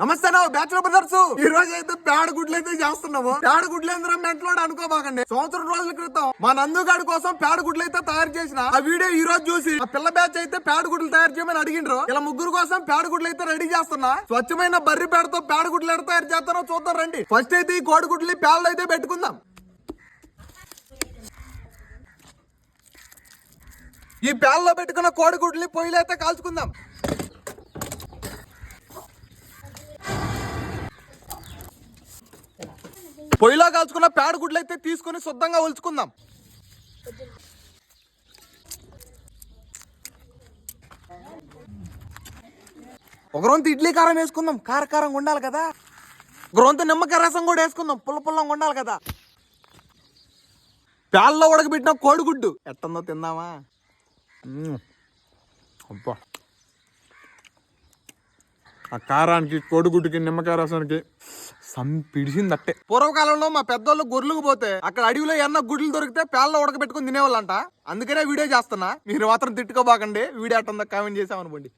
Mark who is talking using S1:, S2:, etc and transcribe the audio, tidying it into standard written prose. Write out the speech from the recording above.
S1: నమస్తే నా bachelor brothers. ఈ రోజు అయితే పేడ గుడ్లు అయితే చేస్తున్నాము. పేడ గుడ్లు ఎందుకు మెంటలోడు అనుకోబాకండి. సంవత్సరం రోజుల క్రితం మా నందుగాడి కోసం పేడ గుడ్లు అయితే తయారు చేసిన ఆ వీడియో ఈ రోజు చూసి ఆ పిల్ల బ్యాచ్ అయితే పేడ గుడ్లు తయారు చేయమని అడిగిండ్రు. ఇలా ముగ్గురు కోసం పేడ గుడ్లు అయితే రెడీ చేస్తున్నా. స్వచ్ఛమైన బర్రి పేడతో పేడ గుడ్లు ఎడ తయారు చేస్తారో చూద్దాం రండి. ఫస్ట్ అయితే ఈ కోడి గుడ్లు పేడలో అయితే పెట్టుకుందాం. ఈ పేడలో పెట్టుకున్న కోడి గుడ్లు పొయ్యిలో అయితే కాల్చుకుందాం. పొయ్యిలో కాల్చుకున్న పేడ గుడ్లు అయితే తీసుకుని శుద్ధంగా ఒలుచుకుందాం. ఒక రొంత ఇడ్లీ కారం వేసుకుందాం, కారంగా ఉండాలి కదా. ఒక రొంత నిమ్మకాయ రసం కూడా వేసుకుందాం, పుల్లగా ఉండాలి కదా. పేడలో ఉడకబెట్టిన కోడిగుడ్డు ఎట్టుందో తిందామా. అబ్బా, ఆ కారానికి కోడిగుడ్డుకి నిమ్మకాయ రసానికి పిడిచిందట్టే. పూర్వకాలంలో మా పెద్దోళ్ళు గొర్రెలకు పోతే అక్కడ అడవిలో ఎన్న గుడ్లు దొరికితే పేళ్ళలో ఉడకబెట్టుకుని తినేవాళ్ళంట. అందుకనే వీడియో చేస్తున్నా. మీరు మాత్రం తిట్టుకోబాకండి. వీడియో అట్టుందా కామెంట్ చేసామనుకోండి.